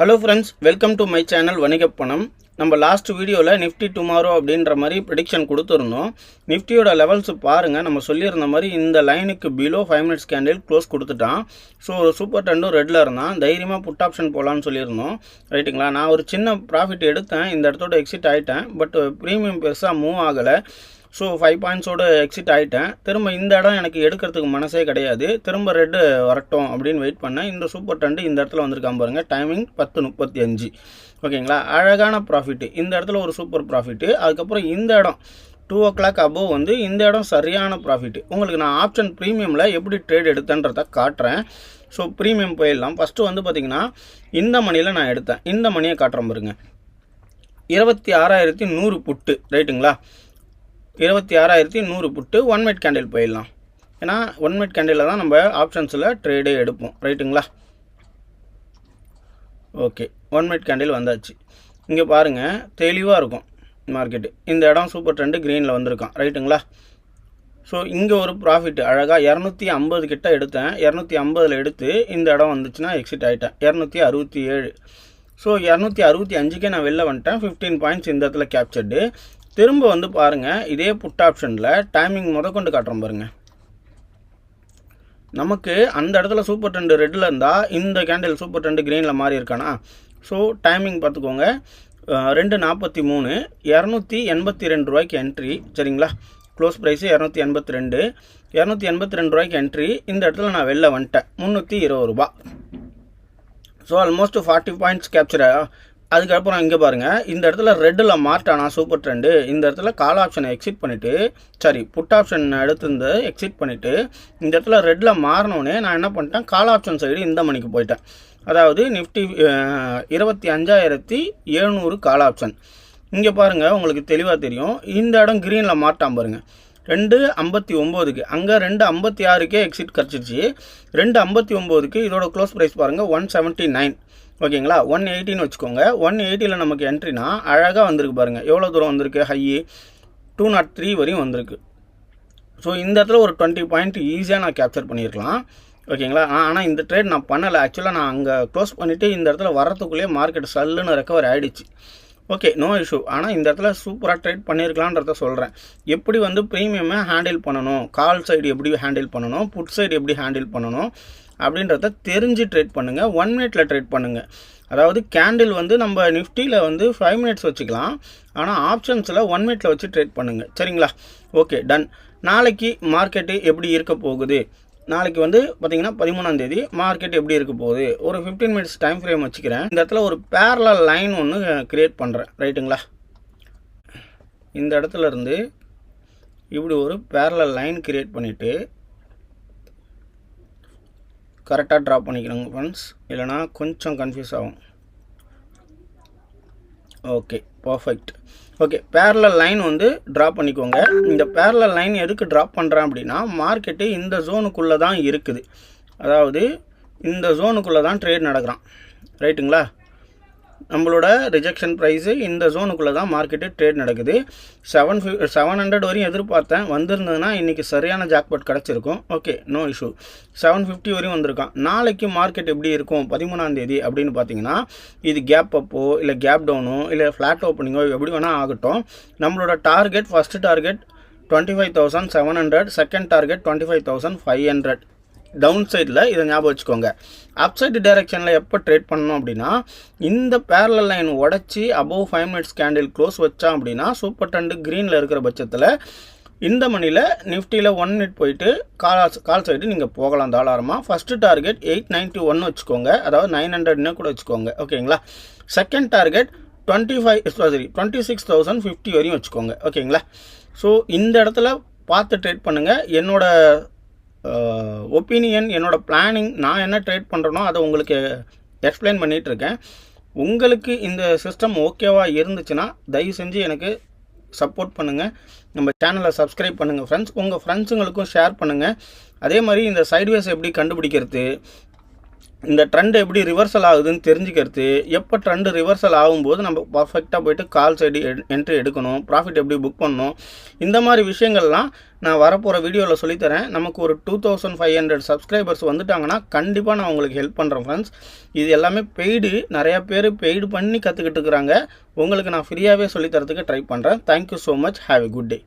Hello friends, welcome to my channel வணிகப்பணம். நம்ம last வீடியோவில் Nifty tomorrow அப்படின்ற மாதிரி ப்ரெடிக்ஷன் கொடுத்துருந்தோம். நிஃப்டியோட லெவல்ஸ் பாருங்கள், நம்ம சொல்லியிருந்த மாதிரி இந்த லைனுக்கு பிலோ 5 minutes கேண்டில் க்ளோஸ் கொடுத்துட்டான். ஸோ ஒரு சூப்பர் டெண்டும் ரெட்டில் இருந்தான். தைரியமாக புட் ஆப்ஷன் போகலான்னு சொல்லியிருந்தோம். ரைட்டுங்களா? நான் ஒரு சின்ன ப்ராஃபிட் எடுத்தேன், இந்த இடத்தோட எக்ஸிட் ஆகிட்டேன். பட் ப்ரீமியம் பெருசாக மூவ் ஆகலை. ஸோ 5 pointsோட எக்ஸிட் ஆகிட்டேன். திரும்ப இந்த இடம் எனக்கு எடுக்கிறதுக்கு மனசே கிடையாது. திரும்ப ரெட்டு வரட்டும் அப்படின்னு வெயிட் பண்ணேன். இந்த சூப்பர் டெண்டு இந்த இடத்துல வந்திருக்கான் பாருங்கள். டைமிங் 10:35. ஓகேங்களா? அழகான ப்ராஃபிட்டு. இந்த இடத்துல ஒரு சூப்பர் ப்ராஃபிட்டு. அதுக்கப்புறம் இந்த இடம் 2 o'clock above வந்து இந்த இடம் சரியான ப்ராஃபிட்டு. உங்களுக்கு நான் ஆப்ஷன் ப்ரீமியமில் எப்படி ட்ரேட் எடுத்தேன்றதை காட்டுறேன். ஸோ ப்ரீமியம் போயிடலாம். ஃபஸ்ட்டு வந்து பார்த்திங்கன்னா இந்த மணியில் நான் எடுத்தேன். இந்த மணியை காட்டுறேன் பாருங்க. 26,100 புட்டு. ரைட்டுங்களா? 26,100 புட்டு 1 minute கேண்டில் போயிடலாம். ஏன்னா 1 minute கேண்டில் தான் நம்ம ஆப்ஷன்ஸில் ட்ரேடே எடுப்போம். ரைட்டுங்களா? ஓகே, 1 minute கேண்டில் வந்தாச்சு. இங்கே பாருங்கள், தெளிவாக இருக்கும் மார்க்கெட்டு. இந்த இடம் சூப்பர் ட்ரெண்டு க்ரீனில் வந்திருக்கான். ரைட்டுங்களா? ஸோ இங்கே ஒரு ப்ராஃபிட் அழகாக 250 கிட்ட எடுத்தேன். 250 எடுத்து இந்த இடம் வந்துச்சுன்னா எக்ஸிட் ஆகிட்டேன். 267. ஸோ 265க்கே நான் வெளில வந்துட்டேன். 15 points இந்த இடத்துல கேப்சர்டு. திரும்ப வந்து பாருங்கள், இதே புட் ஆப்ஷனில் டைமிங் கொண்டு காட்டுறோம் பாருங்கள். நமக்கு அந்த இடத்துல சூப்பர் ட்ரெண்டு ரெட்டில் இருந்தால் இந்த கேண்டில் சூப்பர் ட்ரெண்டு க்ரீனில் மாறி இருக்கானா? ஸோ டைமிங் பார்த்துக்கோங்க. 2:43. 282 ரூபாய்க்கு என்ட்ரி. சரிங்களா? Close price 282. 282 ரூபாய்க்கு என்ட்ரி. இந்த இடத்துல நான் வெளில வந்துட்டேன். 320 ரூபா. So almost 40 points capture. அதுக்கப்புறம் இங்கே பாருங்கள், இந்த இடத்துல ரெட்டில் மாட்டானா சூப்பர் ட்ரெண்டு. இந்த இடத்துல கால் ஆப்ஷனை எக்ஸிட் பண்ணிவிட்டு, சாரி புட் ஆப்ஷன் எடுத்து எக்ஸிட் பண்ணிவிட்டு, இந்த இடத்துல ரெட்டில் மாறினோடனே நான் என்ன பண்ணிட்டேன், கால் ஆப்ஷன் சைடு இந்த மணிக்கு போயிட்டேன். அதாவது நிஃப்டி 25,700 கால் ஆப்ஷன். இங்கே பாருங்கள், உங்களுக்கு தெளிவாக தெரியும். இந்த இடம் க்ரீனில் மாட்டான் பாருங்கள். 2:59க்கு அங்கே 2:56க்கே எக்ஸிட் கிடச்சிருச்சு. 2:59க்கு இதோட க்ளோஸ் ப்ரைஸ் பாருங்கள் 179. ஓகேங்களா? 180ன்னு வச்சுக்கோங்க. 180ல் நமக்கு என்ட்ரினா அழகாக வந்திருக்கு பாருங்கள். எவ்வளோ தூரம் வந்திருக்கு? ஹை 203 வரையும் வந்திருக்கு. ஸோ இந்த இடத்துல ஒரு 20 point ஈஸியாக நான் கேப்சர் பண்ணியிருக்கலாம். ஓகேங்களா? ஆனால் இந்த ட்ரேட் நான் பண்ணலை. ஆக்சுவலாக நான் அங்கே க்ளோஸ் பண்ணிவிட்டு இந்த இடத்துல வரத்துக்குள்ளேயே மார்க்கெட் சல்லுன்னு ரெக்கவர் ஆகிடுச்சு. Okay, no issue. ஆனால் இந்த இடத்துல சூப்பராக ட்ரேட் பண்ணியிருக்கலான்றத சொல்கிறேன். எப்படி வந்து ப்ரீமியமை ஹேண்டில் பண்ணணும், கால் சைடு எப்படி ஹேண்டில் பண்ணணும், புட் சைடு எப்படி ஹேண்டில் பண்ணணும் அப்படின்றத தெரிஞ்சு ட்ரேட் பண்ணுங்கள். 1 minute ட்ரேட் பண்ணுங்கள். அதாவது கேண்டில் வந்து நம்ம நிஃப்டியில் வந்து 5 minutes வச்சுக்கலாம். ஆனால் ஆப்ஷன்ஸில் 1 minute வச்சு ட்ரேட் பண்ணுங்கள். சரிங்களா? Okay, ton. நாளைக்கு மார்க்கெட்டு எப்படி இருக்க போகுது? நாளைக்கு வந்து பார்த்திங்கன்னா 13ஆம் தேதி மார்க்கெட் எப்படி இருக்க போகுது? ஒரு 15 minutes டைம் ஃப்ரேம் வச்சுக்கிறேன். இந்த இடத்துல ஒரு பேரலல் லைன் ஒன்று க்ரியேட் பண்ணுறேன். ரைட்டுங்களா? இந்த இடத்துல இருந்து இப்படி ஒரு பேரலல் லைன் க்ரியேட் பண்ணிவிட்டு கரெக்டாக ட்ரா பண்ணிக்கிறோங்க ஃப்ரெண்ட்ஸ், இல்லைனா கொஞ்சம் கன்ஃபியூஸ் ஆகும். Okay, perfect. Okay, parallel line வந்து ட்ரா பண்ணிக்கோங்க. இந்த பேரலல் லைன் எதுக்கு ட்ரா பண்ணுறேன் அப்படின்னா, மார்க்கெட்டு இந்த ஜோனுக்குள்ளே தான் இருக்குது. அதாவது இந்த ஜோனுக்குள்ளே தான் ட்ரேட் நடக்கிறான். ரைட்டுங்களா? நம்மளோட ரிஜெக்ஷன் ப்ரைஸு இந்த ஜோனுக்குள்ளே தான் மார்க்கெட்டு ட்ரேட் நடக்குது. 700 வரையும் எதிர்பார்த்தேன். வந்திருந்ததுன்னா இன்றைக்கி சரியான ஜாக்பாட் கிடச்சிருக்கும். Okay, no issue. 750 வரையும் வந்திருக்கான். நாளைக்கு மார்க்கெட் எப்படி இருக்கும் 13ஆம் தேதி அப்படின்னு பார்த்தீங்கன்னா, இது கேப் அப்போ இல்லை கேப் டவுனோ இல்லை ஃப்ளாட் ஓப்பனிங்கோ எப்படி வேணால் ஆகட்டும். நம்மளோட target, first target 25,700, second target 25,500. Down சைடில் இதை ஞாபகம் வச்சுக்கோங்க. அப்சைடு டைரெக்ஷனில் எப்போ ட்ரேட் பண்ணணும் அப்படின்னா, இந்த பேரலல் லைன் உடச்சி அபோவ் 5 minutes கேண்டில் க்ளோஸ் வச்சான் அப்படின்னா சூப்பர் ட்ரெண்டு க்ரீனில் இருக்கிற பட்சத்தில் இந்த மணியில் நிஃப்டியில் 1 minute போயிட்டு கால் சைடு நீங்கள் போகலாம் தாராளமாக. ஃபஸ்ட்டு டார்கெட் 891 வச்சுக்கோங்க. அதாவது 900ன்னு கூட வச்சுக்கோங்க. ஓகேங்களா? செகண்ட் டார்கெட் 26,050 வரையும் வச்சுக்கோங்க. ஓகேங்களா? ஸோ இந்த இடத்துல பார்த்து ட்ரேட் பண்ணுங்கள். என்னோட ஒப்பீனியன், என்னோடய பிளானிங், நான் என்ன ட்ரேட் பண்ணுறேனோ அதை உங்களுக்கு எக்ஸ்பிளைன் பண்ணிகிட்ருக்கேன். உங்களுக்கு இந்த சிஸ்டம் ஓகேவாக இருந்துச்சுன்னா தயவு செஞ்சு எனக்கு சப்போர்ட் பண்ணுங்கள். நம்ம சேனலை சப்ஸ்கிரைப் பண்ணுங்கள் ஃப்ரெண்ட்ஸ். உங்கள் ஃப்ரெண்ட்ஸுங்களுக்கும் ஷேர் பண்ணுங்கள். அதே மாதிரி இந்த சைட்வேஸ் எப்படி கண்டுபிடிக்கிறது, இந்த ட்ரெண்ட் எப்படி ரிவர்சல் ஆகுதுன்னு தெரிஞ்சுக்கிறது, எப்போ ட்ரெண்டு ரிவர்சல் ஆகும்போது நம்ம பர்ஃபெக்டாக போய்ட்டு கால் சைடு என்ட்ரி எடுக்கணும், ப்ராஃபிட் எப்படி புக் பண்ணணும், இந்த மாதிரி விஷயங்கள்லாம் நான் வரப்போகிற வீடியோவில் சொல்லித்தரேன். நமக்கு ஒரு 2500 சப்ஸ்கிரைபர்ஸ் வந்துட்டாங்கன்னா கண்டிப்பாக நான் உங்களுக்கு ஹெல்ப் பண்ணுறேன் ஃப்ரெண்ட்ஸ். இது எல்லாமே பெய்டு, நிறையா பேர் பெய்டு பண்ணி கற்றுக்கிட்டு இருக்கிறாங்க. உங்களுக்கு நான் ஃப்ரீயாகவே சொல்லித்தரத்துக்கு ட்ரை பண்ணுறேன். Thank you so much. Have a good day.